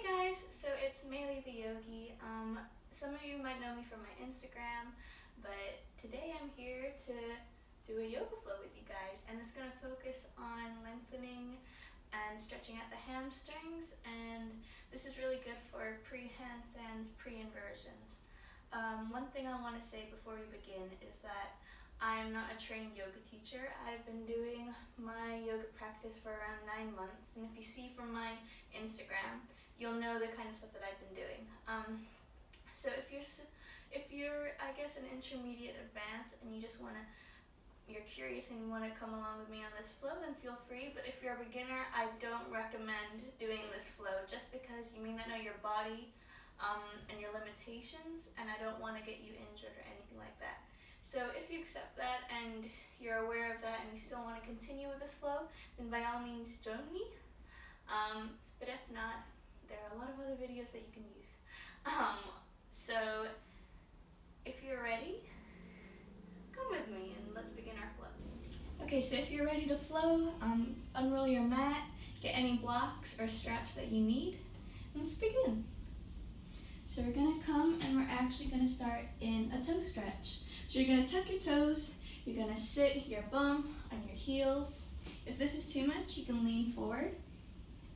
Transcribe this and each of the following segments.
Guys, so it's Maylee the Yogi. Some of you might know me from my Instagram, but today I'm here to do a yoga flow with you guys, and it's going to focus on lengthening and stretching out the hamstrings, and this is really good for pre-handstands, pre-inversions. One thing I want to say before we begin is that I'm not a trained yoga teacher. I've been doing my yoga practice for around 9 months, and if you see from my Instagram, you'll know the kind of stuff that I've been doing. So if you're I guess an intermediate advanced and you're curious and you want to come along with me on this flow, then feel free. But if you're a beginner, I don't recommend doing this flow just because you may not know your body and your limitations, and I don't want to get you injured or anything like that. So if you accept that and you're aware of that and you still want to continue with this flow, then by all means join me. But if not, there are a lot of other videos that you can use. So if you're ready, come with me and let's begin our flow. Okay, so if you're ready to flow, unroll your mat, get any blocks or straps that you need, and let's begin. So we're going to come and we're actually going to start in a toe stretch. So you're going to tuck your toes, you're going to sit your bum on your heels. If this is too much, you can lean forward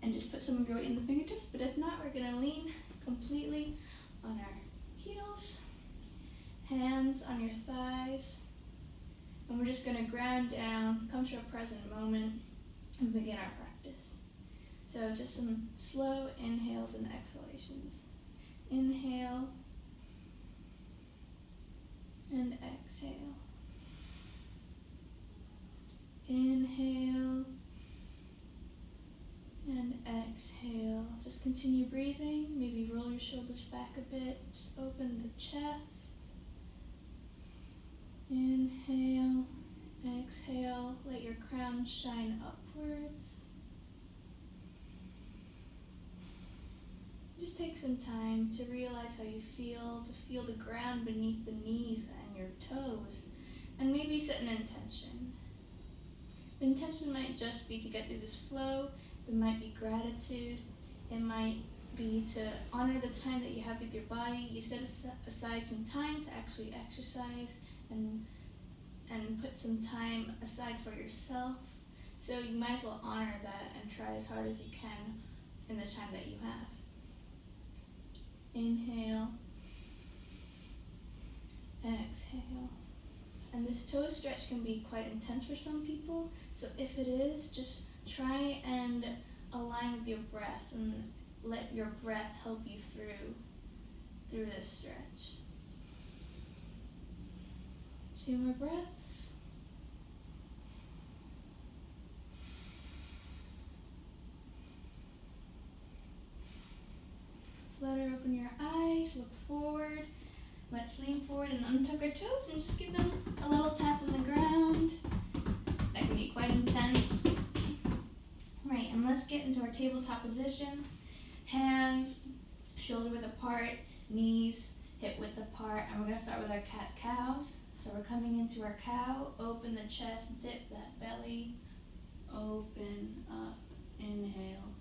and just put some of your weight in the fingertips, but if not, we're going to lean completely on our heels, hands on your thighs, and we're just going to ground down, come to a present moment, and begin our practice. So just some slow inhales and exhalations. Inhale and exhale. Inhale and exhale. Just continue breathing. Maybe roll your shoulders back a bit. Just open the chest. Inhale, exhale. Let your crown shine upwards. Just take some time to realize how you feel, to feel the ground beneath the knees and your toes, and maybe set an intention. The intention might just be to get through this flow. It might be gratitude. It might be to honor the time that you have with your body. You set aside some time to actually exercise and put some time aside for yourself. So you might as well honor that and try as hard as you can in the time that you have. Inhale, exhale. And this toe stretch can be quite intense for some people, so if it is, just try and align with your breath and let your breath help you through this stretch. 2 more breaths. Flutter open your eyes, look forward. Let's lean forward and untuck our toes and just give them a little tap on the ground. That can be quite intense. Right, and let's get into our tabletop position. Hands shoulder width apart, knees hip width apart, and we're going to start with our cat-cows. So we're coming into our cow, open the chest, dip that belly, open up, inhale.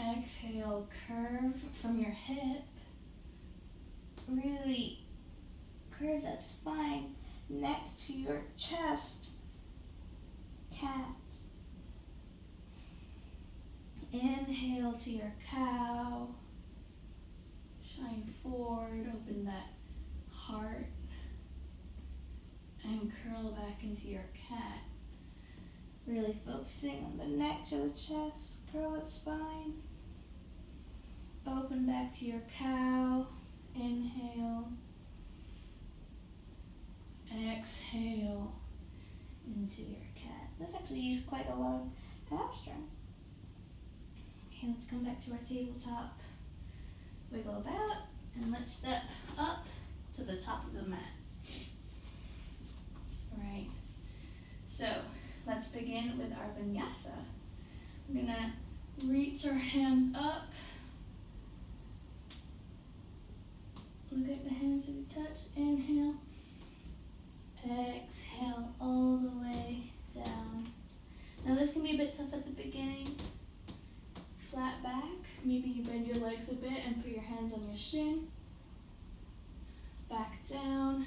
Exhale, curve from your hip. Really curve that spine, neck to your chest. Cat. Inhale to your cow. Shine forward, open that heart, and curl back into your cat. Really focusing on the neck to the chest, curl that spine. Open back to your cow. Inhale. Exhale into your cat. This actually uses quite a lot of hamstring. Okay, let's come back to our tabletop. Wiggle about, and let's step up to the top of the mat. Alright, so let's begin with our Vinyasa. We're gonna reach our hands up. Look at the hands as you touch. Inhale. Exhale all the way down. Now this can be a bit tough at the beginning. flat back. Maybe you bend your legs a bit and put your hands on your shin. Back down.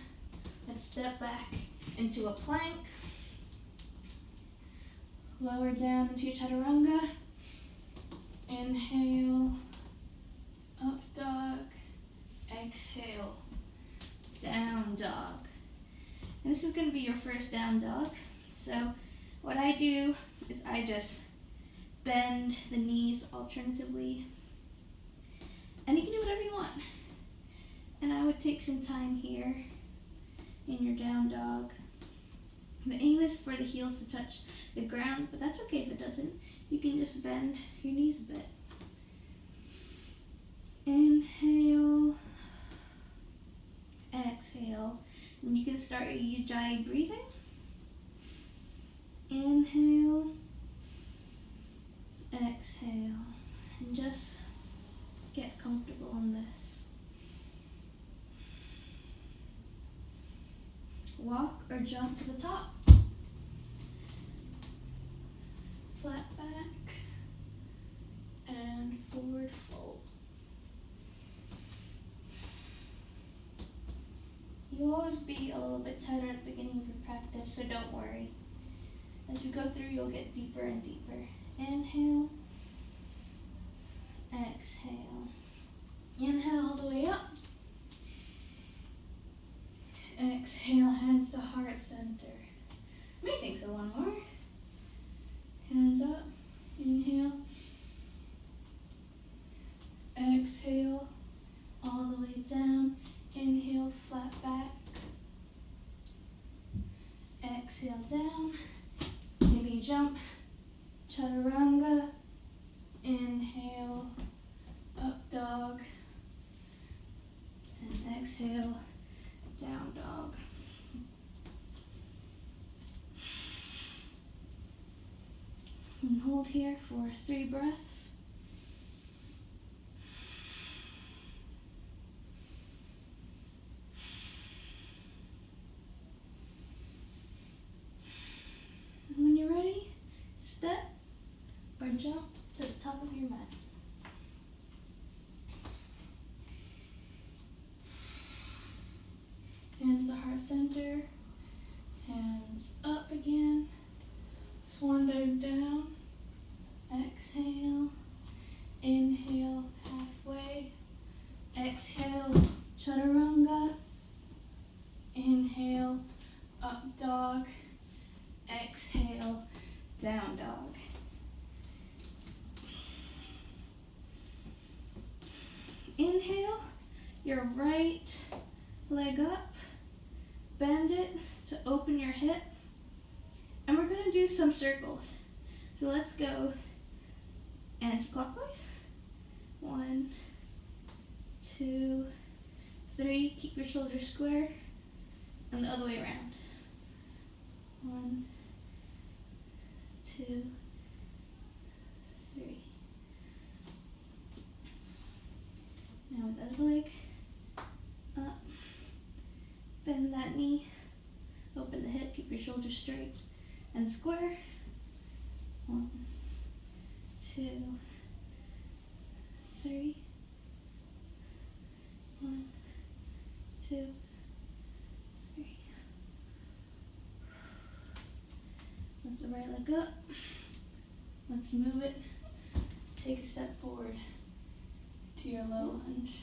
Let's step back into a plank. Lower down into your chaturanga. Inhale, up dog. Exhale, down dog. And this is going to be your first down dog. So what I do is I just bend the knees alternatively. And you can do whatever you want. And I would take some time here in your down dog. The aim is for the heels to touch the ground, but that's okay if it doesn't. You can just bend your knees a bit. Inhale, exhale. And you can start your ujjayi breathing. Inhale, exhale. And just get comfortable in this. Walk or jump to the top. Flat back and forward fold. You'll always be a little bit tighter at the beginning of your practice, so don't worry. As you go through, you'll get deeper and deeper. Inhale, exhale. Inhale all the way up. Exhale, hands to heart center. Amazing, so one more. Hands up, inhale. Exhale, all the way down. Inhale, flat back. Exhale, down. Maybe jump, chaturanga. Inhale, up dog. And exhale, down dog. And hold here for 3 breaths. And when you're ready, step or jump to the top of your mat. Hands to heart center, hands up again, swan dive down, exhale, inhale halfway, exhale chaturanga, inhale up dog, exhale down dog. Inhale your right leg up. Bend it to open your hip. And we're going to do some circles. So let's go anti-clockwise. 1, 2, 3. Keep your shoulders square. And the other way around. 1, 2, 3. Now with the other leg. Up. Bend that knee, open the hip, keep your shoulders straight and square. 1, 2, 3. 1, 2, 3. Lift the right leg up. Let's move it. Take a step forward to your low lunge.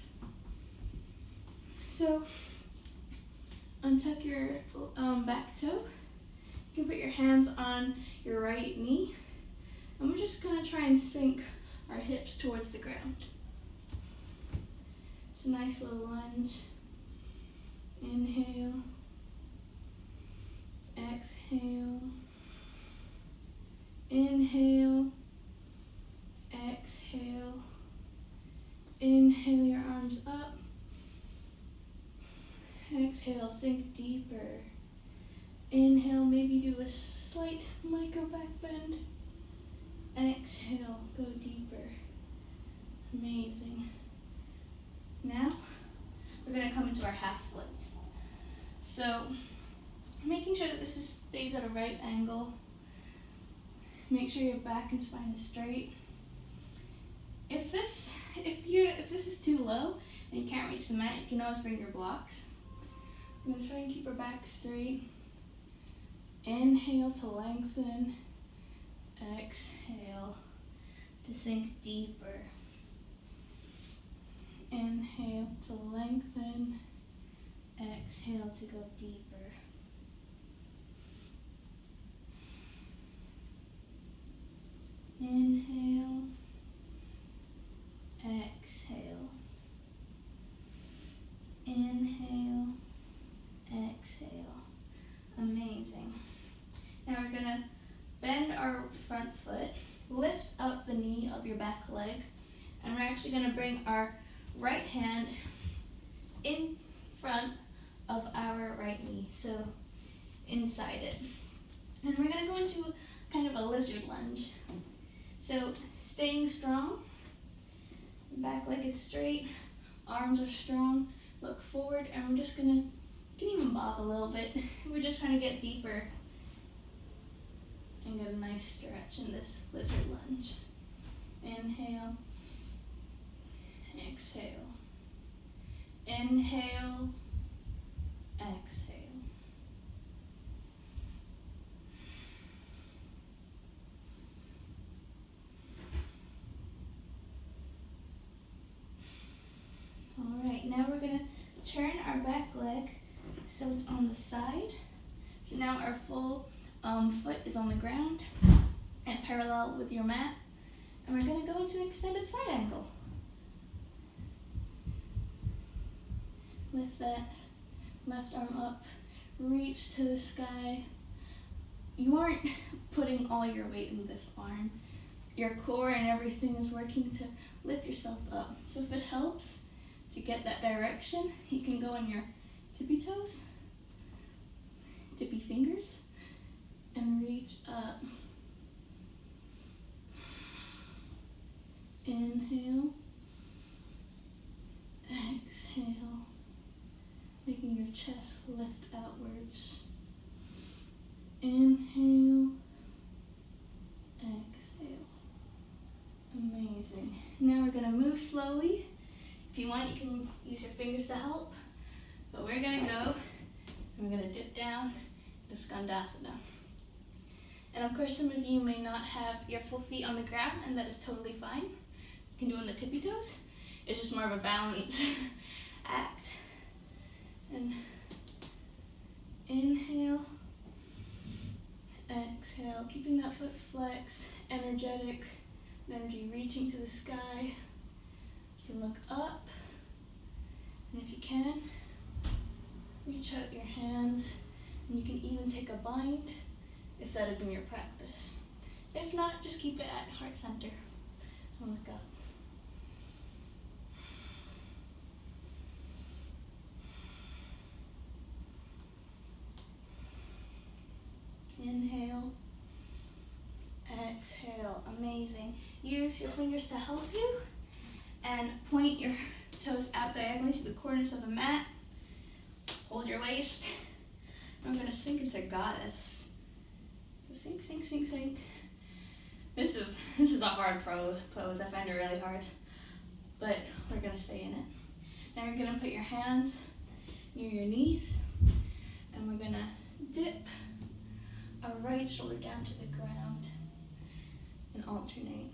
So, untuck your back toe. You can put your hands on your right knee. And we're just going to try and sink our hips towards the ground. It's a nice little lunge. Inhale. Exhale. Inhale. Exhale. Inhale your arms up. Exhale, sink deeper. Inhale, maybe do a slight micro back bend. Exhale, go deeper. Amazing. Now, we're going to come into our half splits. So, making sure that this stays at a right angle. Make sure your back and spine is straight. If this is too low and you can't reach the mat, you can always bring your blocks. I'm going to try and keep our back straight. Inhale to lengthen. Exhale to sink deeper. Inhale to lengthen. Exhale to go deeper. Inhale. Exhale. Inhale. Exhale. Amazing. Now we're going to bend our front foot, lift up the knee of your back leg, and we're actually going to bring our right hand in front of our right knee, so inside it. And we're going to go into kind of a lizard lunge. So staying strong, back leg is straight, arms are strong, look forward, and we're just going to, you can even bob a little bit. We're just trying to get deeper and get a nice stretch in this lizard lunge. Inhale, exhale. Inhale, exhale. All right, now we're going to turn our back leg so it's on the side. So now our full foot is on the ground and parallel with your mat. And we're going to go into an extended side angle. Lift that left arm up, reach to the sky. You aren't putting all your weight in this arm. Your core and everything is working to lift yourself up. So if it helps to get that direction, you can go on your tippy toes, tippy fingers, and reach up. Inhale, exhale, making your chest lift outwards. Inhale, exhale. Amazing. Now we're going to move slowly. If you want, you can use your fingers to help. But we're going to go, and we're going to dip down to Skandasana. And of course, some of you may not have your full feet on the ground, and that is totally fine. You can do it on the tippy toes. It's just more of a balance act. And inhale, exhale, keeping that foot flexed, energetic, energy reaching to the sky. You can look up, and if you can, reach out your hands, and you can even take a bind if that is in your practice. If not, just keep it at heart center and look up. Inhale, exhale. Amazing. Use your fingers to help you and point your toes out diagonally to the corners of the mat. Hold your waist. I'm going to sink into goddess. So sink, sink, sink, sink. This is a hard pose. I find it really hard, but we're going to stay in it. Now you're going to put your hands near your knees, and we're going to dip our right shoulder down to the ground and alternate.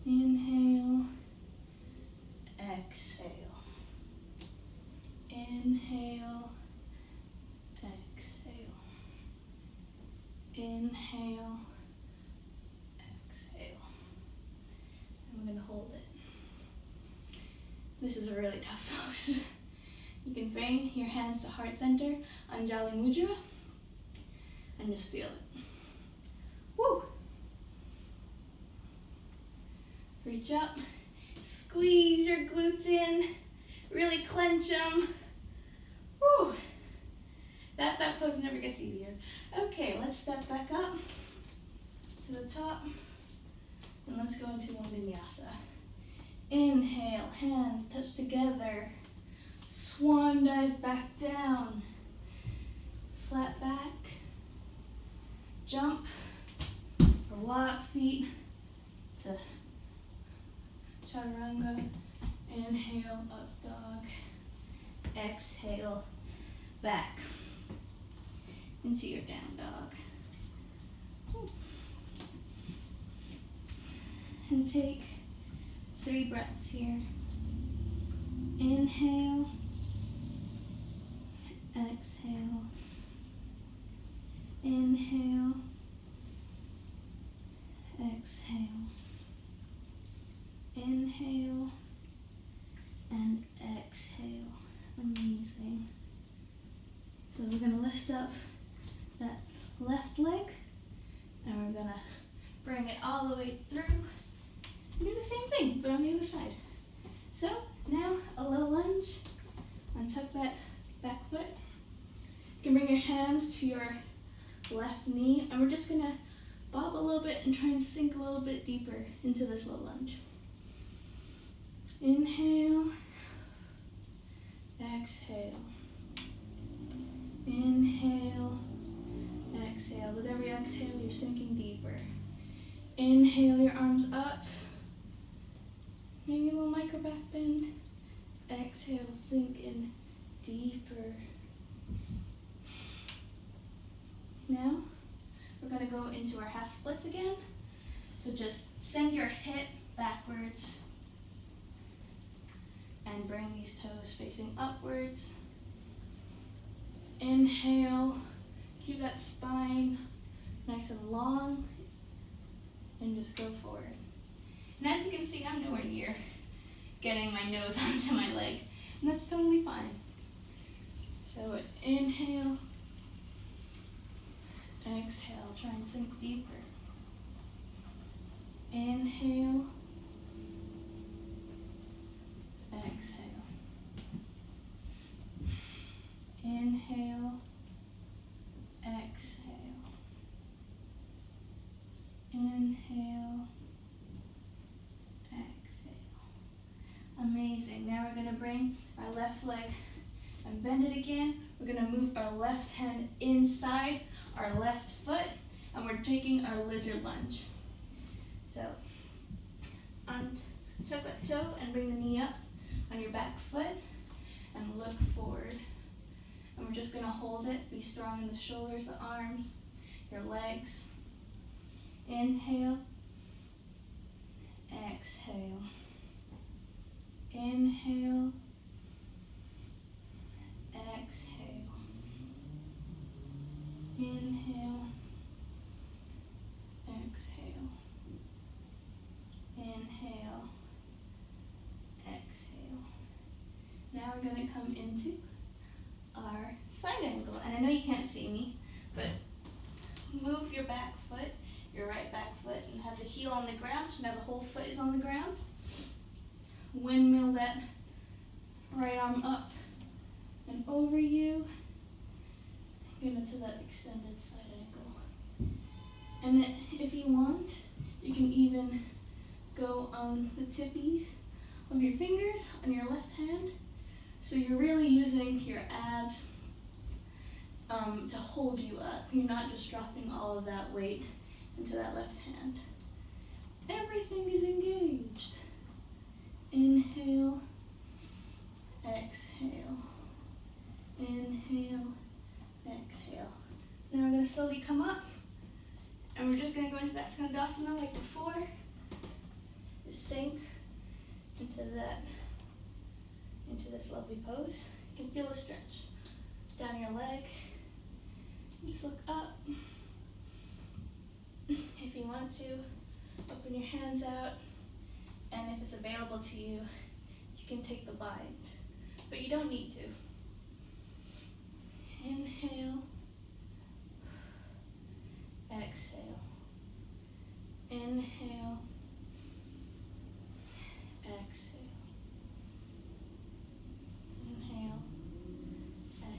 Inhale, exhale. Inhale, exhale. Inhale, exhale. I'm going to hold it. This is a really tough pose. You can bring your hands to heart center, Anjali Mudra, and just feel it. Woo! Reach up, squeeze your glutes in, really clench them. Woo! That pose never gets easier. Okay, let's step back up to the top, and let's go into one Vinyasa. Inhale, hands touch together. Swan dive back down. Flat back. Jump. walk feet to chaturanga. Inhale, up dog. Exhale, back into your down dog. And take 3 breaths here. Inhale, exhale, inhale, exhale, inhale, and exhale. Amazing. So we're going to lift up that left leg, and we're going to bring it all the way through. Do the same thing, but on the other side. So now a low lunge, untuck that back foot. You can bring your hands to your left knee, and we're just gonna bob a little bit and try and sink a little bit deeper into this low lunge. Inhale, exhale, inhale, exhale. With every exhale, you're sinking deeper. Inhale your arms up. Maybe a little micro back bend. Exhale, sink in deeper. Now, we're going to go into our half splits again. So just send your hip backwards and bring these toes facing upwards. Inhale, keep that spine nice and long, and just go forward. And as you can see, I'm nowhere near getting my nose onto my leg, and that's totally fine. So inhale, exhale, try and sink deeper. Inhale, exhale. Inhale, exhale. Inhale, exhale. Amazing. Now we're going to bring our left leg and bend it again. We're going to move our left hand inside our left foot, and we're taking our lizard lunge. So, tuck that toe and bring the knee up on your back foot and look forward. And we're just going to hold it. Be strong in the shoulders, the arms, your legs. Inhale, exhale. Inhale, exhale. Inhale, exhale. Inhale, exhale. Now we're going to come into our side angle. And I know you can't see me, but move your back foot, your right back foot, and have the heel on the ground, so now the whole foot is on the ground. Windmill that right arm up and over you. Get into that extended side angle. And then, if you want, you can even go on the tippies of your fingers on your left hand. So you're really using your abs to hold you up. You're not just dropping all of that weight into that left hand. Everything is engaged. Inhale, exhale. Inhale, exhale. Now we're going to slowly come up, and we're just going to go into that Skandasana like before. Just sink into this lovely pose. You can feel the stretch down your leg. Just look up. If you want to, open your hands out, and if it's available to you, you can take the bind, but you don't need to. Inhale, exhale. Inhale, exhale. Inhale,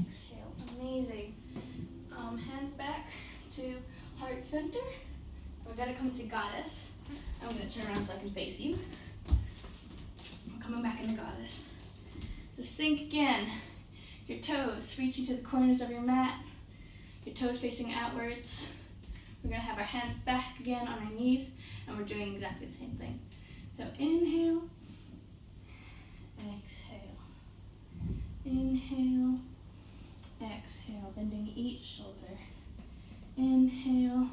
exhale. Amazing. Hands back to heart center. We're going to come to goddess. I'm going to turn around so I can face you. I'm coming back into goddess. So sink again. Your toes reaching to the corners of your mat. Your toes facing outwards. We're going to have our hands back again on our knees, and we're doing exactly the same thing. So inhale, exhale, inhale, exhale, bending each shoulder. Inhale,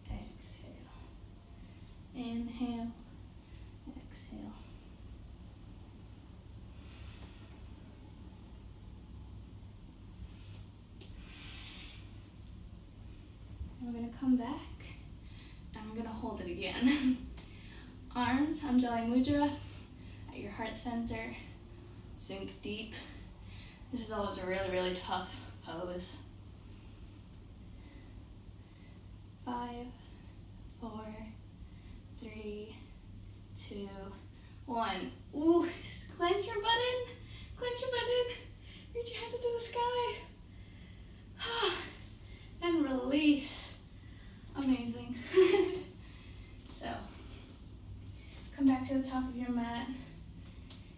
exhale, inhale, exhale. We're going to come back and we're going to hold it again. Arms, Anjali Mudra, at your heart center. Sink deep. This is always a really, really tough pose. 5, 4, 3, 2, 1. Ooh, clench your butt in. Clench your butt in. Reach your hands up to the sky. And release. Amazing. So, come back to the top of your mat.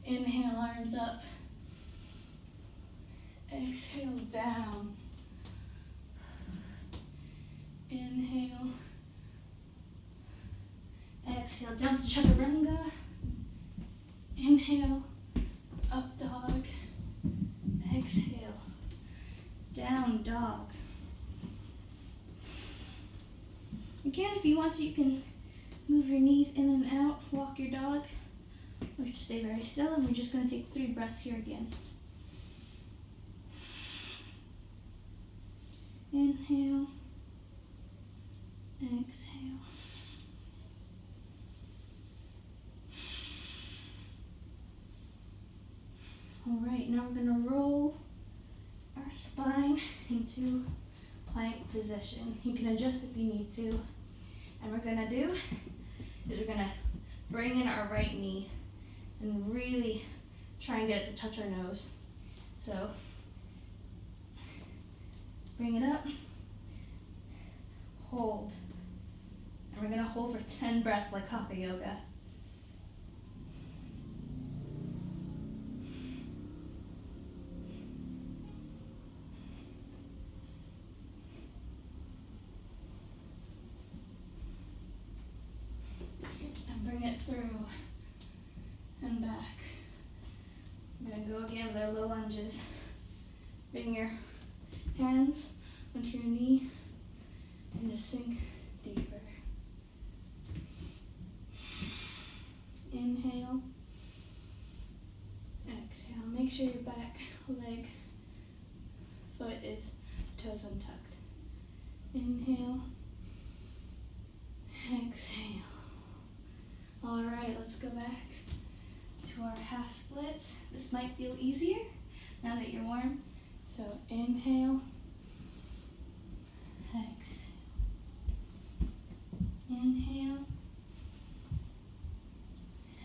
Inhale, arms up. Exhale, down. Inhale. Exhale, down to chaturanga. Inhale, up dog. Exhale, down dog. Again, if you want to, you can move your knees in and out, walk your dog, or just stay very still, and we're just going to take 3 breaths here again. Inhale, exhale. All right, now we're going to roll our spine into plank position. You can adjust if you need to. And we're going to do is we're going to bring in our right knee and really try and get it to touch our nose. So bring it up, hold. And we're going to hold for 10 breaths like Hatha Yoga. Through and back. I'm going to go again with our low lunges. Bring your hands onto your knee and just sink deeper. Inhale, exhale. Make sure your back leg, foot is toes untucked. Inhale, exhale. All right, let's go back to our half splits. This might feel easier now that you're warm. So inhale, exhale, inhale,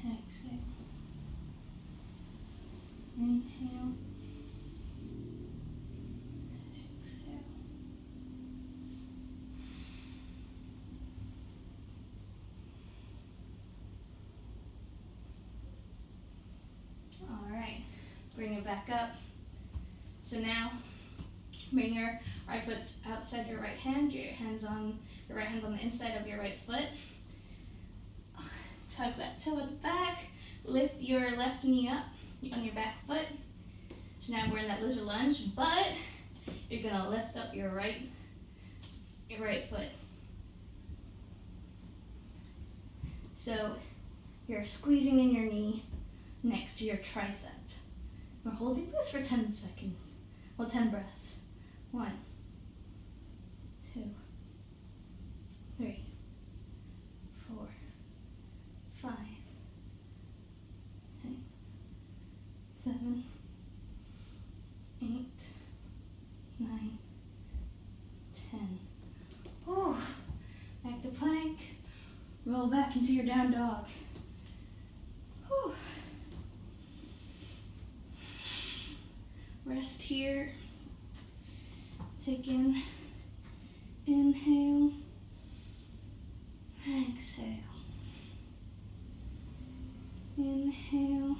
exhale, inhale, exhale. Bring it back up. So now, bring your right foot outside your right hand. Your right hand's on the inside of your right foot. Tug that toe at the back. Lift your left knee up on your back foot. So now we're in that lizard lunge, but you're gonna lift up your right foot. So you're squeezing in your knee next to your tricep. We're holding this for 10 seconds. Well, 10 breaths. 1, 2, 3, 4, 5, 6, 7, 8, 9, 10. Ooh. Back to plank. Roll back into your down dog. Whew. Rest here. Take in, inhale, exhale. Inhale,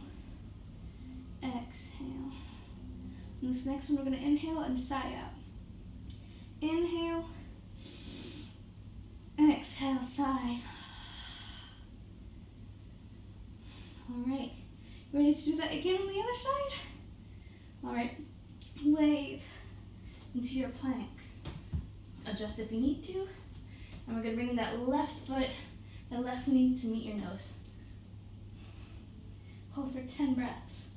exhale. And this next one we're going to inhale and sigh out. Inhale, exhale, sigh. All right, ready to do that again on the other side? All right, wave into your plank. Adjust if you need to. And we're gonna bring that left foot, that left knee to meet your nose. Hold for 10 breaths.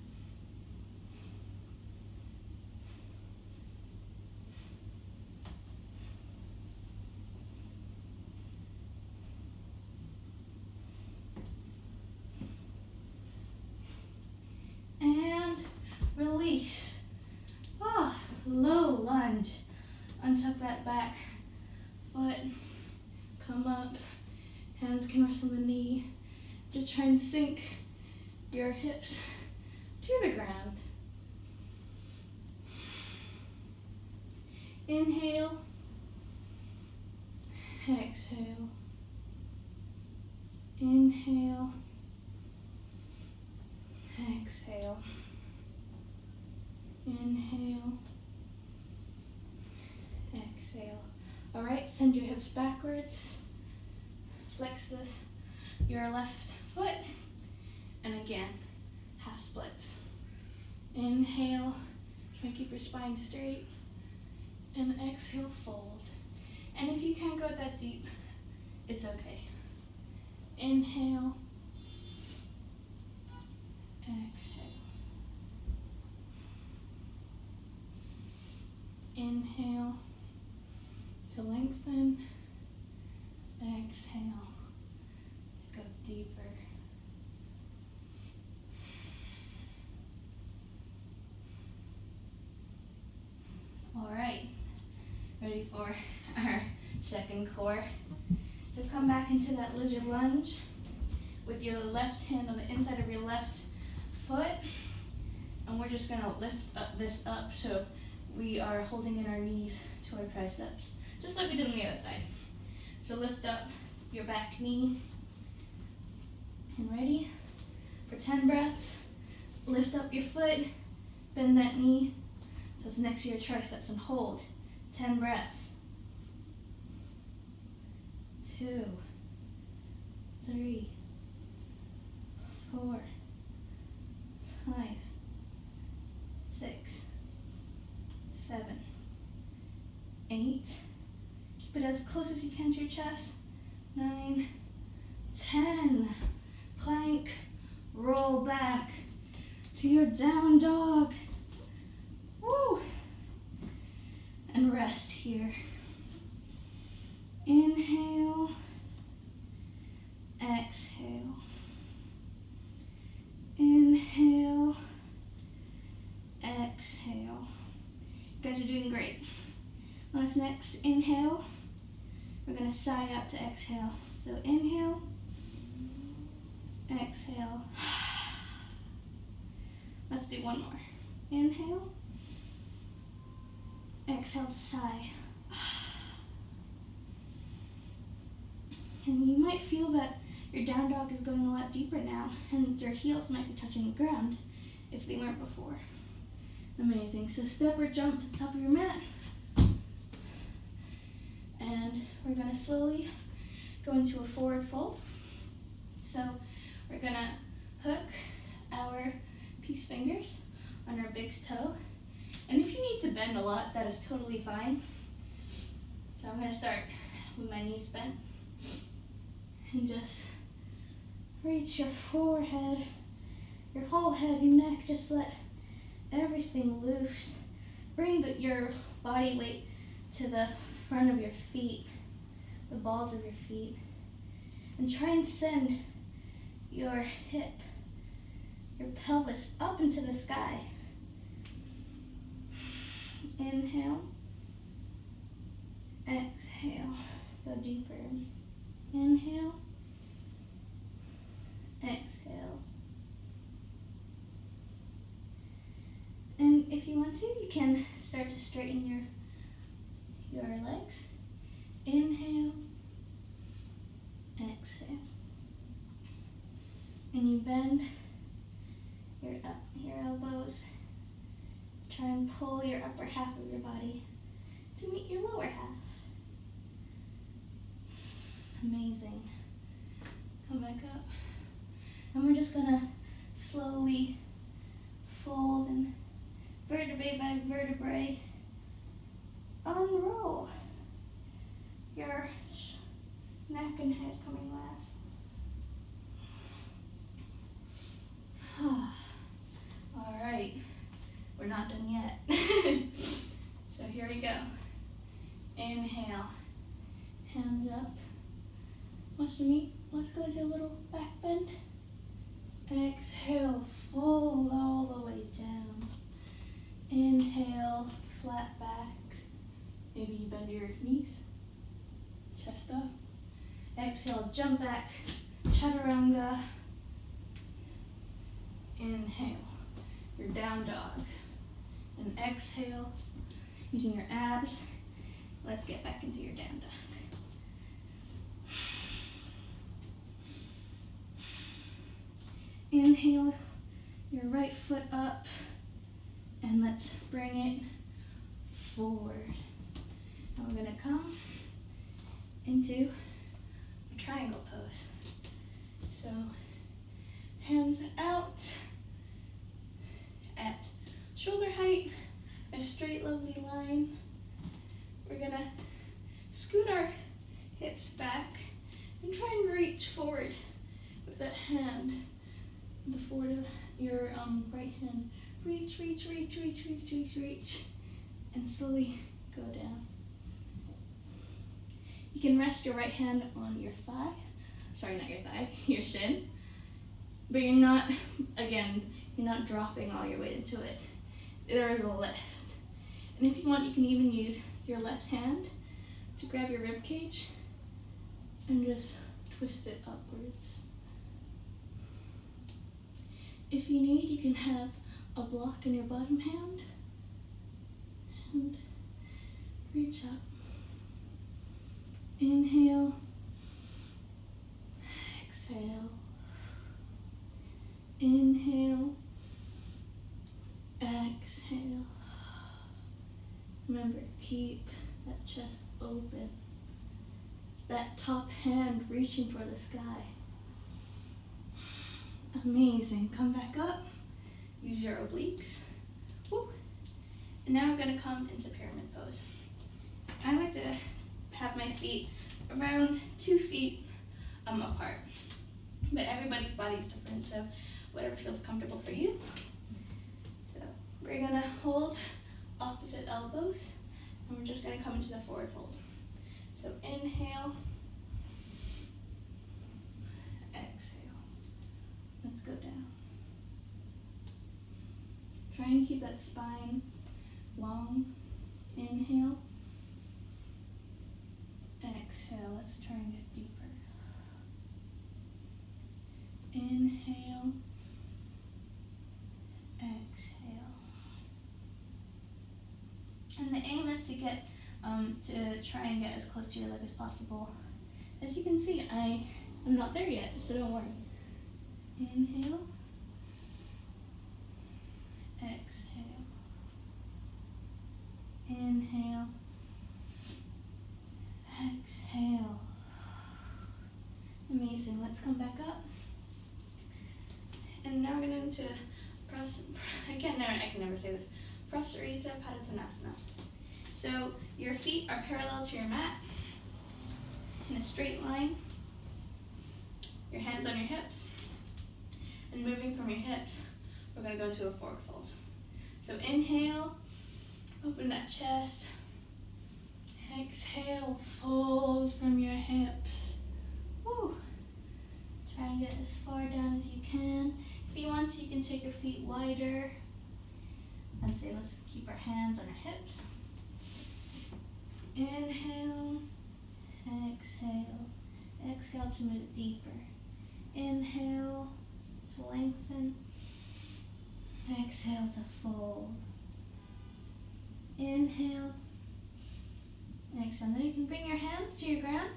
And release. Low lunge. Untuck that back foot. Come up. Hands can rest on the knee. Just try and sink your hips to the ground. Inhale. Exhale. Inhale. Exhale. Inhale. Exhale. All right, send your hips backwards. Flex your left foot. And again, half splits. Inhale. Try and keep your spine straight. And exhale, fold. And if you can't go that deep, it's okay. Inhale. Exhale. Inhale to lengthen. Exhale to go deeper. All right, ready for our second core. So come back into that lizard lunge with your left hand on the inside of your left foot. And we're just gonna lift this up so we are holding in our knees to our triceps, just like we did on the other side. So lift up your back knee. And ready? For 10 breaths, lift up your foot, bend that knee so it's next to your triceps and hold. 10 breaths. 2, 3, 4, 5, 6, 7, 8. Keep it as close as you can to your chest. 9, 10. Plank, roll back to your down dog. Woo! And rest here. Inhale, exhale. Inhale, exhale. You guys are doing great. On this next inhale, we're going to sigh out to exhale. So inhale, exhale. Let's do one more. Inhale, exhale to sigh. And you might feel that your down dog is going a lot deeper now, and your heels might be touching the ground if they weren't before. Amazing. So step or jump to the top of your mat. And we're going to slowly go into a forward fold. So we're going to hook our peace fingers on our big toe. And if you need to bend a lot, that is totally fine. So I'm going to start with my knees bent. And just reach your forehead, your whole head, your neck, just let everything loose. Bring your body weight to the front of your feet, the balls of your feet. And try and send your hip, your pelvis up into the sky. Inhale, exhale, go deeper. Inhale, exhale. And if you want to, you can start to straighten your legs. Inhale, exhale. And you bend your elbows. Try and pull your upper half of your body to meet your lower half. Amazing. Come back up. And we're just gonna slowly fold and vertebrae by vertebrae unroll. Your neck and head coming last. All right, we're not done yet. So here we go. Inhale, hands up. Watch the meat. Let's go into a little back bend. Exhale, fold all the way down. Inhale, flat back. Maybe you bend your knees, chest up. Exhale, jump back, chaturanga. Inhale, your down dog. And exhale, using your abs. Let's get back into your down dog. Inhale, your right foot up, and let's bring it forward. And we're gonna come into a triangle pose. So, hands out at shoulder height, a straight, lovely line. We're gonna scoot our hips back and try and reach forward with that hand. The forward of your right hand. Reach, reach, reach, reach, reach, reach, reach. And slowly go down. You can rest your right hand on your thigh. Sorry, not your thigh, your shin. But you're not, again, you're not dropping all your weight into it. There is a lift. And if you want, you can even use your left hand to grab your rib cage and just twist it upwards. If you need, you can have a block in your bottom hand and reach up. Inhale, exhale, inhale, exhale. Remember, keep that chest open, that top hand reaching for the sky. Amazing. Come back up. Use your obliques. Woo. And now we're going to come into pyramid pose. I like to have my feet around 2 feet apart. But everybody's body is different, so whatever feels comfortable for you. So we're going to hold opposite elbows, and we're just going to come into the forward fold. So inhale. Let's go down. Try and keep that spine long. Inhale. Exhale. Let's try and get deeper. Inhale. Exhale. And the aim is to get to try and get as close to your leg as possible. As you can see, I'm not there yet, so don't worry. Inhale, exhale, inhale, exhale. Amazing. Let's come back up. And now we're going to I can never say this. Prasarita Padottanasana. So your feet are parallel to your mat in a straight line. Your hands on your hips. And moving from your hips, we're going to go into a forward fold. So inhale, open that chest. Exhale, fold from your hips. Woo. Try and get as far down as you can. If you want to, you can take your feet wider. And say, let's keep our hands on our hips. Inhale, exhale. Exhale to move deeper. Inhale to lengthen. Exhale to fold. Inhale. Exhale. Then you can bring your hands to your ground.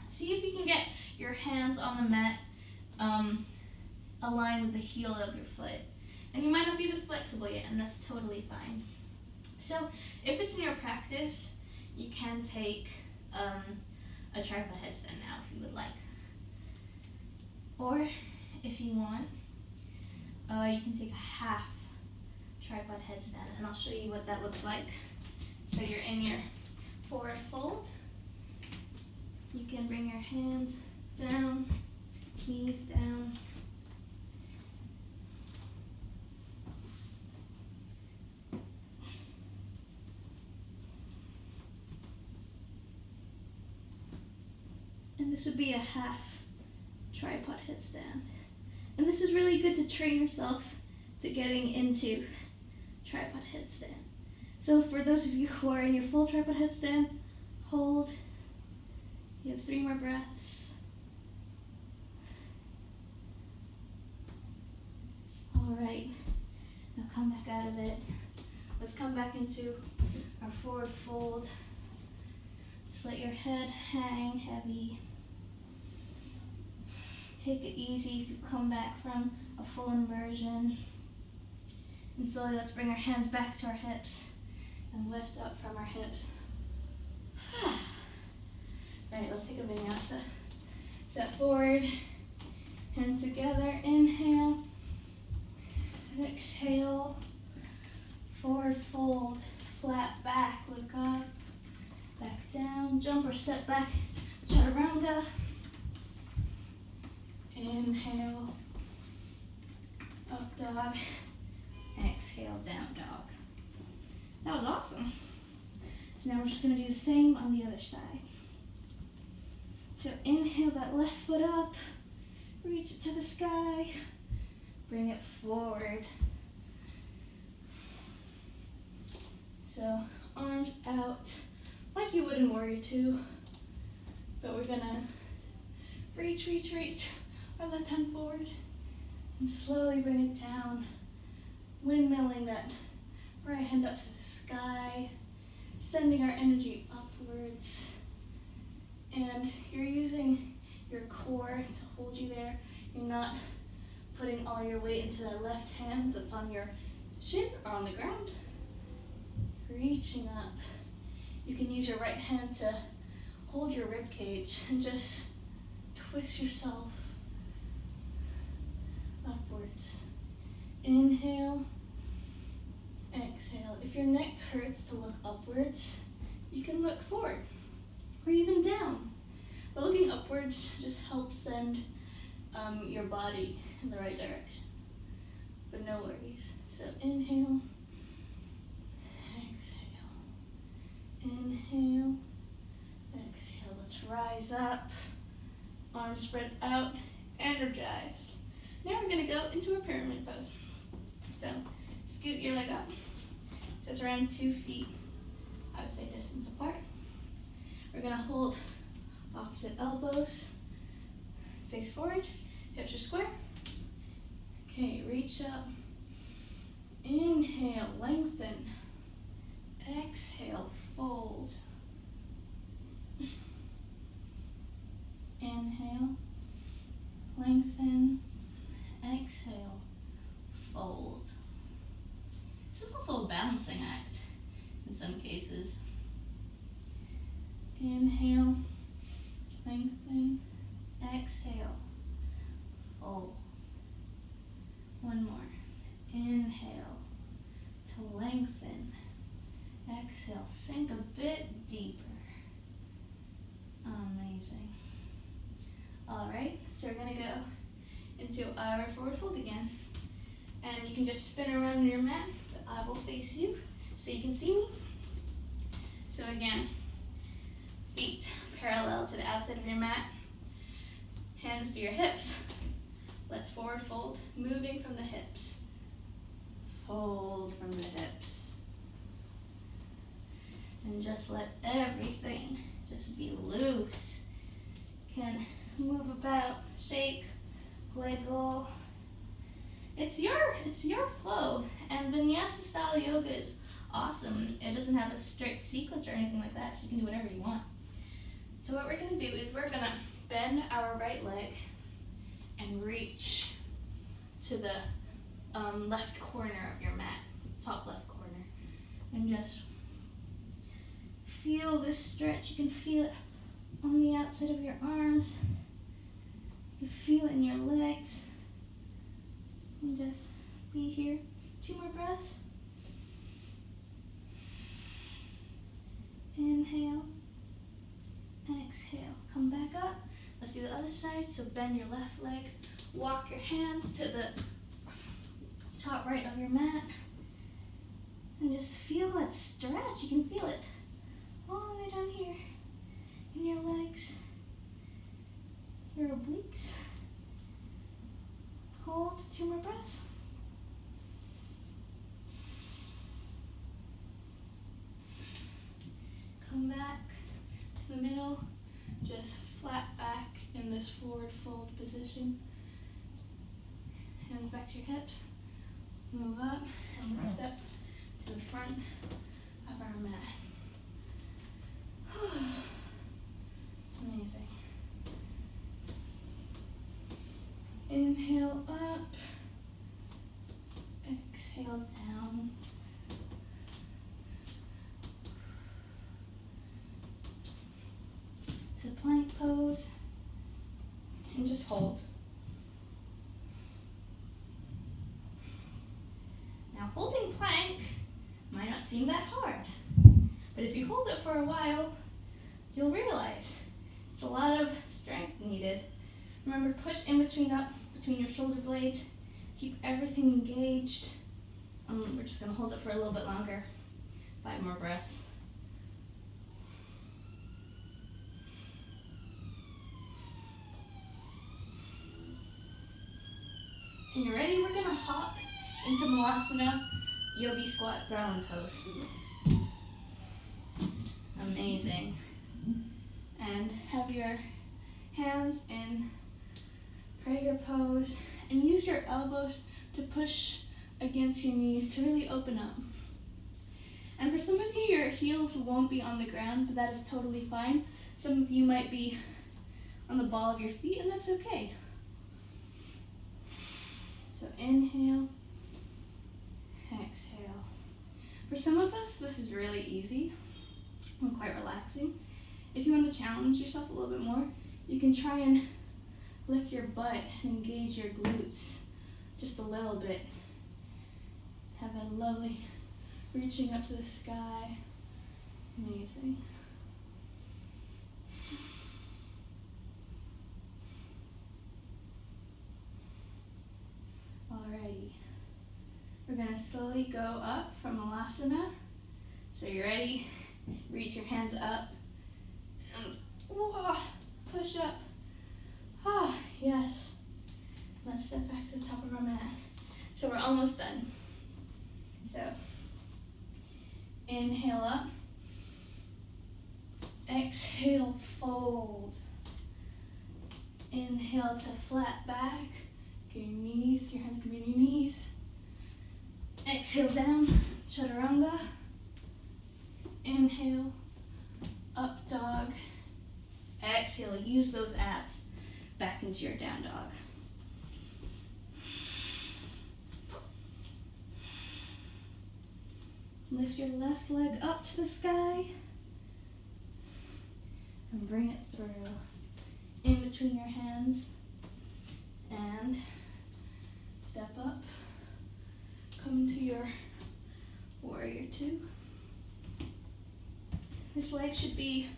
See if you can get your hands on the mat aligned with the heel of your foot. And you might not be this flexible yet, and that's totally fine. So if it's in your practice, you can take a tripod headstand now if you would like. Or if you want, you can take a half tripod headstand, and I'll show you what that looks like. So you're in your forward fold. You can bring your hands down, knees down. And this would be a half tripod headstand. And this is really good to train yourself to getting into tripod headstand. So for those of you who are in your full tripod headstand, hold. You have 3 more breaths. All right, now come back out of it. Let's come back into our forward fold. Just let your head hang heavy. Take it easy if you come back from a full inversion. And slowly let's bring our hands back to our hips and lift up from our hips. Right, let's take a vinyasa. Step forward, hands together, inhale, exhale, forward fold, flat back, look up, back down, jump or step back, chaturanga. Inhale, up dog, exhale, down dog. That was awesome. So now we're just going to do the same on the other side. So inhale that left foot up, reach it to the sky, bring it forward. So arms out like you would in Warrior 2, but we're going to reach our left hand forward and slowly bring it down, windmilling that right hand up to the sky, sending our energy upwards. And you're using your core to hold you there. You're not putting all your weight into that left hand that's on your shin or on the ground. Reaching up. You can use your right hand to hold your rib cage and just twist yourself upwards. Inhale, exhale. If your neck hurts to look upwards, you can look forward or even down. But looking upwards just helps send your body in the right direction. But no worries. So inhale, exhale, inhale, exhale. Let's rise up, arms spread out, energized. Now we're going to go into a pyramid pose. So scoot your leg up. So it's around 2 feet, I would say, distance apart. We're going to hold opposite elbows, face forward, hips are square. Okay, reach up. Inhale, lengthen. Exhale, fold. Inhale, lengthen. Exhale, fold. This is also a balancing act in some cases. Inhale, lengthen, exhale, fold. One more. Inhale to lengthen, exhale, sink a bit deeper. Amazing. All right, so we're gonna go into our forward fold again. And you can just spin around on your mat, but I will face you so you can see me. So again, feet parallel to the outside of your mat, hands to your hips. Let's forward fold, moving from the hips. Fold from the hips. And just let everything just be loose. Can move about, shake, wiggle. It's your flow. And Vinyasa style yoga is awesome. It doesn't have a strict sequence or anything like that, so you can do whatever you want. So what we're gonna do is we're gonna bend our right leg and reach to the left corner of your mat, top left corner, and just feel this stretch. You can feel it on the outside of your arms. You feel it in your legs. And just be here. 2 more breaths. Inhale. Exhale. Come back up. Let's do the other side. So bend your left leg. Walk your hands to the top right of your mat. And just feel that stretch. You can feel it all the way down here in your legs, your obliques. Hold. 2 more breaths. Come back to the middle. Just flat back in this forward fold position. Hands back to your hips. Move up and let's step to the front of our mat. Amazing. Inhale up. Exhale down. To plank pose. And just hold. Now holding plank might not seem that hard, but if you hold it for a while, you'll realize it's a lot of strength needed. Remember, push in between your shoulder blades. Keep everything engaged. We're just going to hold it for a little bit longer. 5 more breaths. And you're ready? We're going to hop into Vinyasa, yogi squat ground pose. Amazing. And have your hands in prayer pose and use your elbows to push against your knees to really open up. And for some of you, your heels won't be on the ground, but that is totally fine. Some of you might be on the ball of your feet, and that's okay. So inhale, exhale. For some of us, this is really easy and quite relaxing. If you want to challenge yourself a little bit more, you can try and lift your butt and engage your glutes just a little bit. Have a lovely reaching up to the sky. Amazing. Alrighty. We're going to slowly go up from Vinyasa. So you're ready? Reach your hands up. Push up. Yes. Let's step back to the top of our mat. So we're almost done. So inhale up. Exhale, fold. Inhale to flat back. Get your knees, your hands can be on your knees. Exhale down, chaturanga. Inhale, up dog. Exhale, use those abs back into your down dog. Lift your left leg up to the sky and bring it through in between your hands and step up. Come into your warrior 2. This leg should be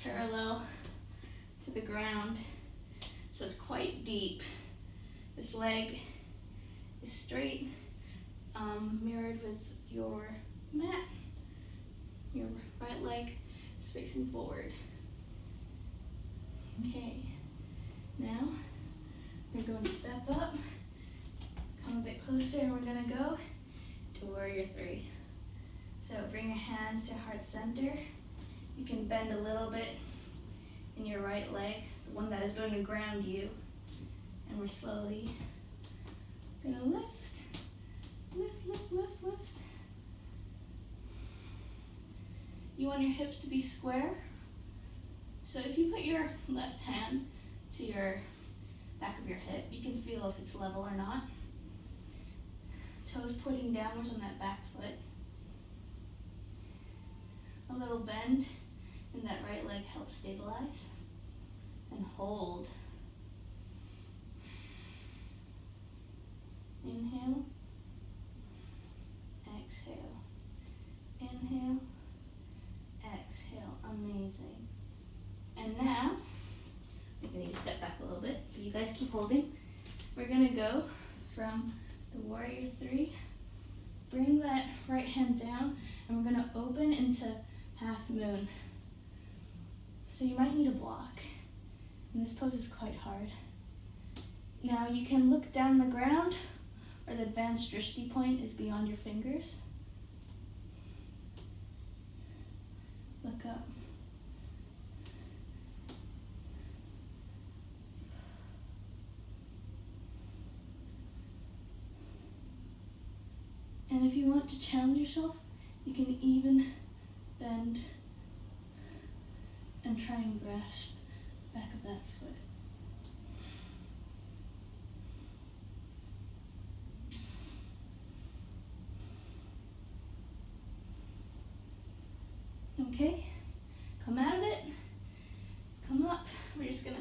parallel to the ground, so it's quite deep. This leg is straight, mirrored with your mat. Your right leg is facing forward. Okay, now we're going to step up, come a bit closer, and we're going to go to warrior 3. So bring your hands to heart center. You can bend a little bit in your right leg, the one that is going to ground you. And we're slowly going to lift. You want your hips to be square. So if you put your left hand to your back of your hip, you can feel if it's level or not. Toes pointing downwards on that back foot. A little bend And that right leg helps stabilize. And hold. Inhale. Exhale. Inhale. Exhale. Amazing. And now, I'm going to step back a little bit, so you guys keep holding. We're going to go from the warrior three. Bring that right hand down, and we're going to open into half moon. So you might need a block, and this pose is quite hard. Now you can look down the ground, or the advanced drishti point is beyond your fingers. Look up. And if you want to challenge yourself, you can even bend and try and grasp the back of that foot. Okay, come out of it, come up. We're just gonna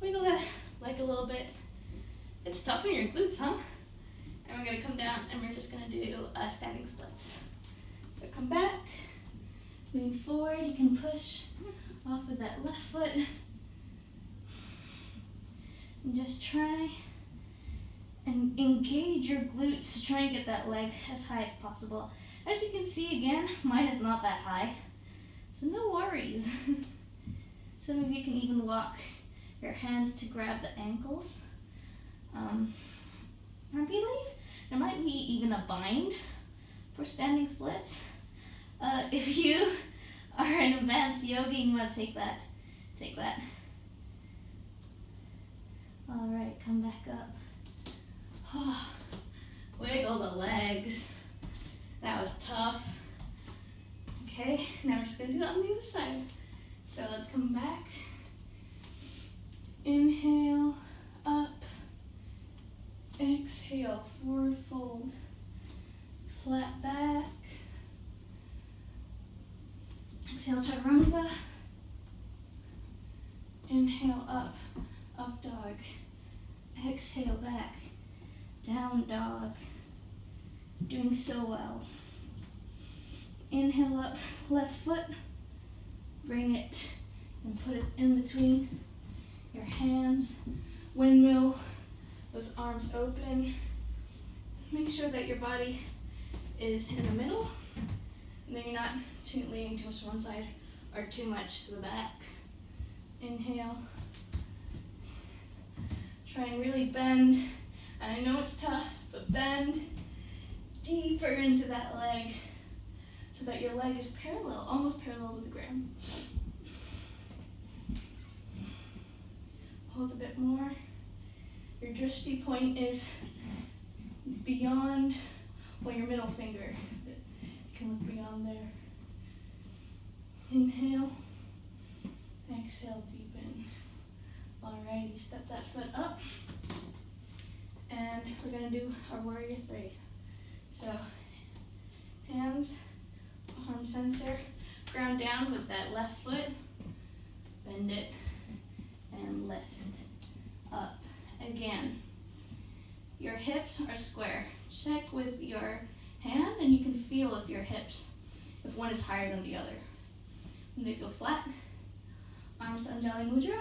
wiggle that leg a little bit. It's tough on your glutes, huh? And we're gonna come down and we're just gonna do standing splits. So come back, lean forward, you can push off with that left foot. And just try and engage your glutes, try and get that leg as high as possible. As you can see again, mine is not that high, so no worries. Some of you can even walk your hands to grab the ankles. I believe there might be even a bind for standing splits. If you are an advanced yogi, you want to take that. Take that. All right, come back up. Oh, wiggle the legs. That was tough. Okay, now we're just gonna do that on the other side. So let's come back. Inhale, up. Exhale, forward fold. Flat back. Exhale, chaturanga. Inhale, up. Up dog. Exhale, back. Down dog. Doing so well. Inhale up, left foot. Bring it and put it in between your hands. Windmill, those arms open. Make sure that your body is in the middle, and then you're not too leaning too much to one side or too much to the back. Inhale. Try and really bend. And I know it's tough, but bend deeper into that leg so that your leg is parallel, almost parallel with the ground. Hold a bit more. Your drishti point is beyond, well, your middle finger. You can look beyond there. Inhale. Exhale, deepen. Alrighty, step that foot up. And we're gonna do our warrior three. So, hands, arm sensor, ground down with that left foot, bend it, and lift up. Again, your hips are square. Check with your hand and you can feel if your hips, if one is higher than the other. When they feel flat, arms to Anjali Mudra,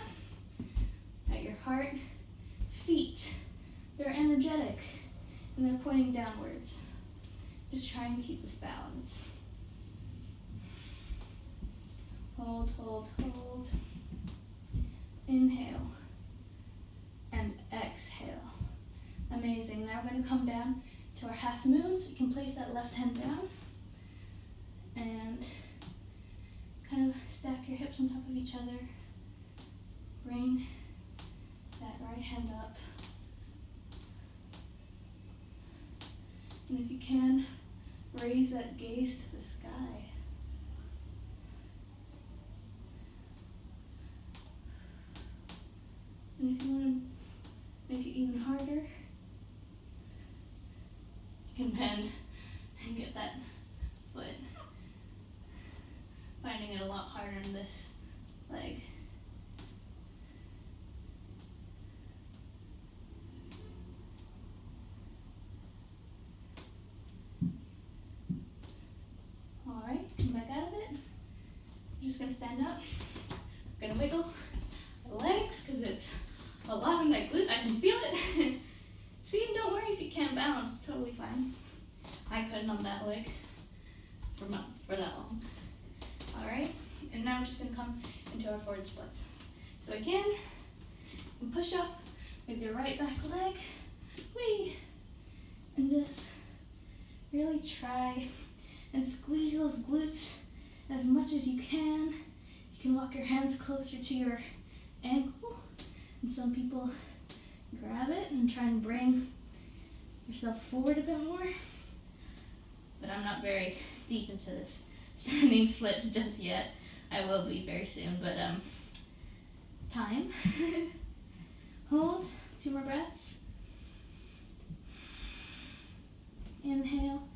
at your heart, feet, they're energetic and they're pointing downwards. Just try and keep this balance. Hold, hold, hold. Inhale and exhale. Amazing. Now we're going to come down to our half moons. You can place that left hand down and kind of stack your hips on top of each other. Bring that right hand up. And if you can, raise that gaze to the sky. And if you want to make it even harder, you can bend and get that foot. Finding it a lot harder in this just gonna stand up. I'm gonna wiggle my legs because it's a lot on my glute. I can feel it. See, don't worry if you can't balance. It's totally fine. I couldn't on that leg for that long. All right, and now we're just gonna come into our forward splits. So again, you push up with your right back leg, whee, and just really try and squeeze those glutes as much as you can. You can walk your hands closer to your ankle, and some people grab it and try and bring yourself forward a bit more. But I'm not very deep into this standing splits just yet. I will be very soon, but time. Hold, 2 more breaths. Inhale,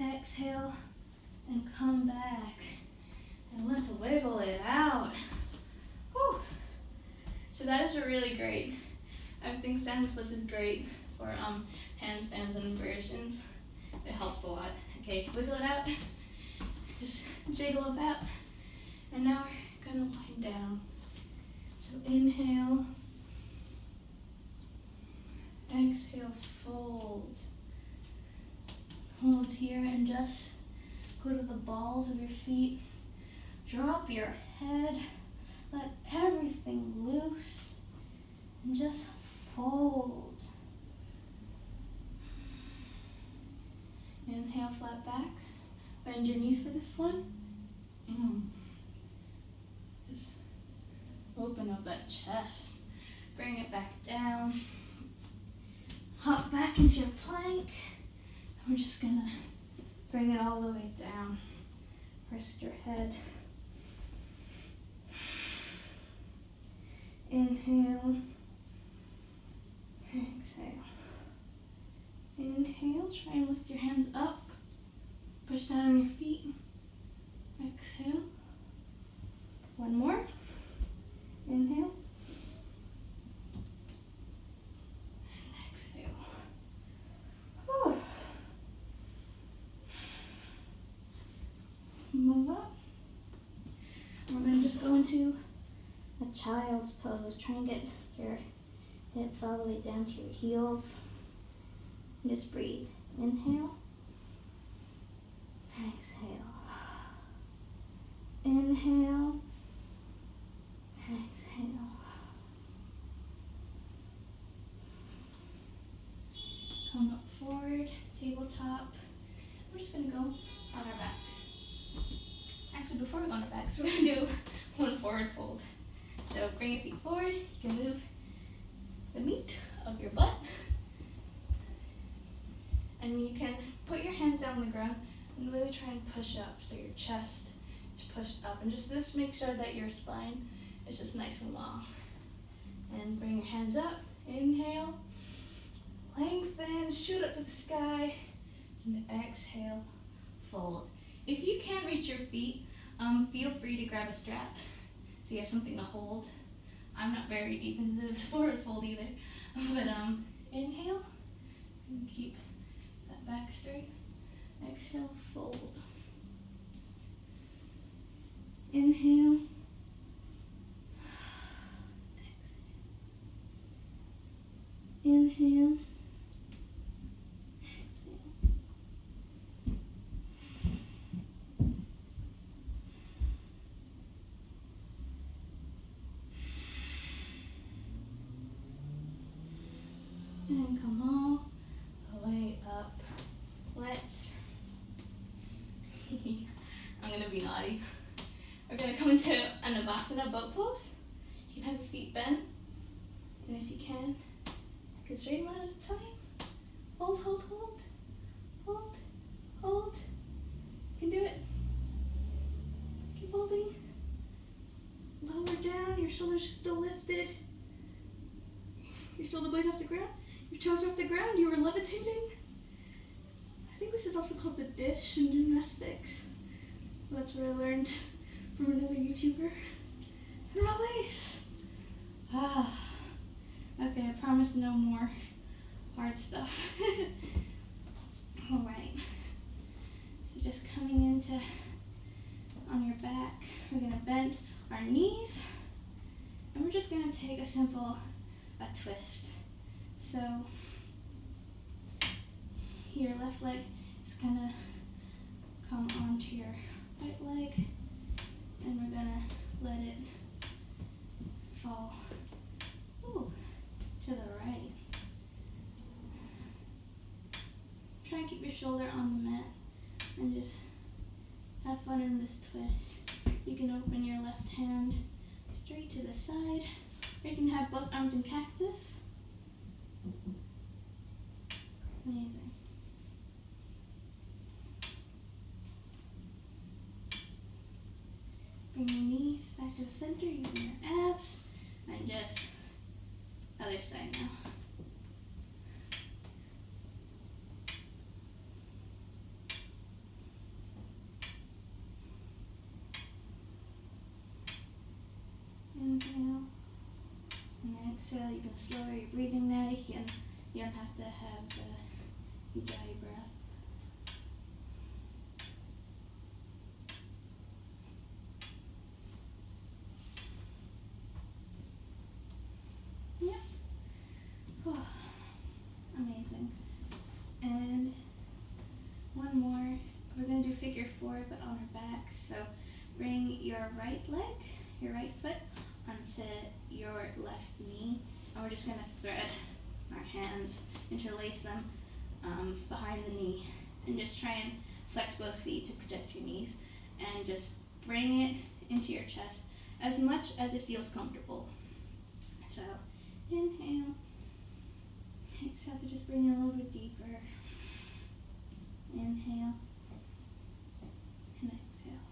exhale, and come back. And let's wiggle it out. Whew. So that is a really great. I think standing splits is great for handstands and inversions. It helps a lot. Okay, wiggle it out. Just jiggle about. And now we're gonna wind down. So inhale, exhale, fold. Hold here and just go to the balls of your feet. Drop your head. Let everything loose. And just fold. Inhale, flat back. Bend your knees for this one. Just open up that chest. Bring it back down. Hop back into your plank. We're just gonna bring it all the way down. Rest your head. Inhale. Exhale. Inhale, try and lift your hands up. Push down on your feet. Exhale. One more. Inhale. And exhale. Whew. Move up. We're going to just go into a child's pose. Try and get your hips all the way down to your heels. Just breathe. Inhale. Exhale. Inhale. Exhale. Come up forward, tabletop. We're just going to go on our backs. Actually, before we go on our backs, we're going to do one forward fold. So bring your feet forward. You can move the meat of your butt. And you can put your hands down on the ground and really try and push up so your chest is pushed up. And just this, make sure that your spine is just nice and long. And bring your hands up. Inhale. Lengthen. Shoot up to the sky. And exhale. Fold. If you can't reach your feet, feel free to grab a strap so you have something to hold. I'm not very deep into this forward fold either. But inhale. And keep back straight. Exhale, fold. Inhale. Exhale. Inhale. Exhale. And come all the way up. Let's, I'm going to be naughty. We're going to come into an Avasana boat pose. You can have your feet bent. And if you can, straighten one at a time. Hold, hold, hold. Hold, hold. You can do it. Keep holding. Lower down. Your shoulders are still lifted. Your shoulder blades off the ground. Your toes are off the ground. You were levitating. I think this is also called the dish in gymnastics. That's what I learned from another YouTuber. And release. Okay, I promise no more hard stuff. Alright. So just coming into on your back. We're going to bend our knees, and we're just going to take a simple twist. So your left leg is going to come onto your right leg, and we're going to let it fall to the right. Try and keep your shoulder on the mat and just have fun in this twist. You can open your left hand straight to the side, or you can have both arms in cactus. Amazing. Bring your knees back to the center using your abs, and just other side now. Inhale and exhale. You can slow your breathing now. You don't have to have the ujjayi breath. Yep. Oh, amazing. And one more. We're going to do figure four, but on our back. So bring your right leg, your right foot, onto your left knee, and we're just going to thread our hands, interlace them behind the knee, and just try and flex both feet to protect your knees, and just bring it into your chest as much as it feels comfortable. So inhale, exhale to just bring it a little bit deeper. Inhale and exhale,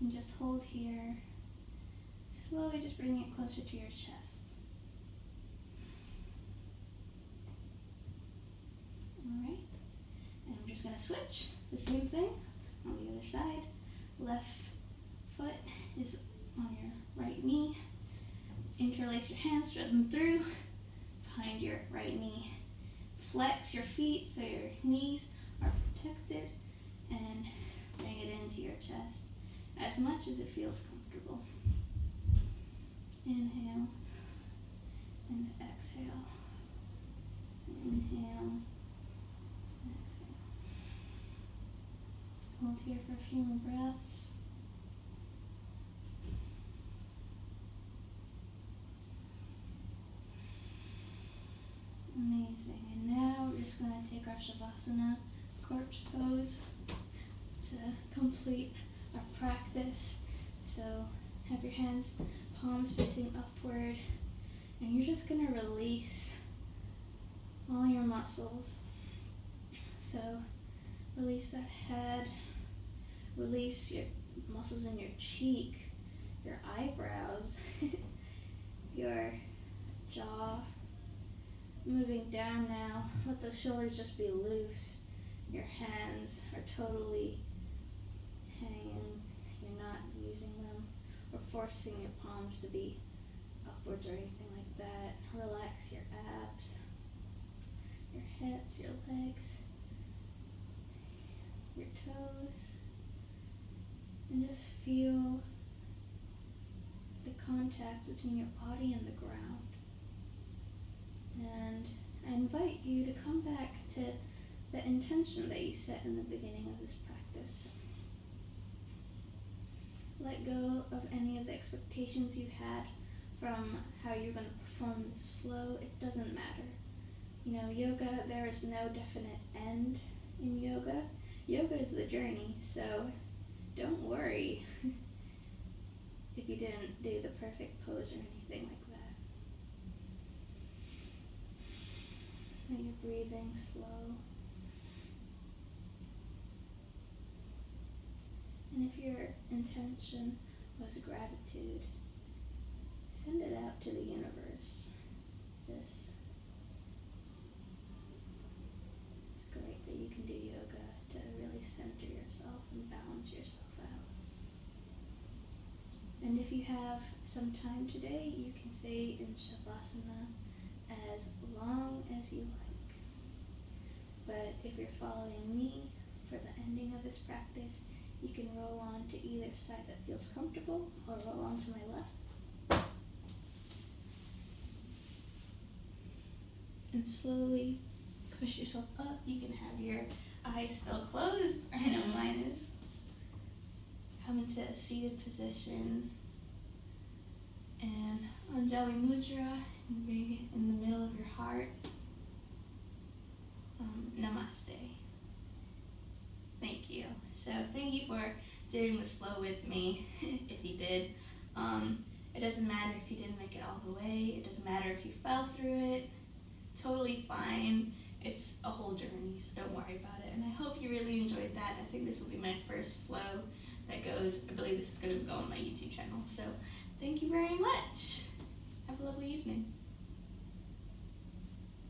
and just hold here. Slowly just bring it closer to your chest. Alright, and I'm just going to switch the same thing on the other side. Left foot is on your right knee. Interlace your hands, thread them through behind your right knee. Flex your feet so your knees are protected, and bring it into your chest as much as it feels comfortable. Inhale and exhale. Inhale and exhale. Hold here for a few more breaths. Amazing. And now we're just going to take our Shavasana corpse pose to complete our practice. So have your hands, palms facing upward, and you're just going to release all your muscles. So release that head, release your muscles in your cheek, your eyebrows, your jaw. Moving down now, let the shoulders just be loose. Your hands are totally hanging. You're not using them or forcing your palms to be upwards or anything like that. Relax your abs, your hips, your legs, your toes, and just feel the contact between your body and the ground. And I invite you to come back to the intention that you set in the beginning of this practice. Let go of any of the expectations you had from how you're going to perform this flow. It doesn't matter. You know, yoga, there is no definite end in yoga. Yoga is the journey, so don't worry if you didn't do the perfect pose or anything like that. Let your breathing slow. And if your intention was gratitude, send it out to the universe. It's great that you can do yoga to really center yourself and balance yourself out. And if you have some time today, you can stay in Shavasana as long as you like. But if you're following me for the ending of this practice, You can roll on to either side that feels comfortable, or roll on to my left. And slowly push yourself up. You can have your eyes still closed. I know mine is. Come into a seated position. And Anjali Mudra, and bring it in the middle of your heart. Namaste. Thank you. So thank you for doing this flow with me, if you did. It doesn't matter if you didn't make it all the way. It doesn't matter if you fell through it. Totally fine. It's a whole journey, so don't worry about it. And I hope you really enjoyed that. I think this will be my first flow that goes, I believe this is going to go on my YouTube channel. So thank you very much. Have a lovely evening.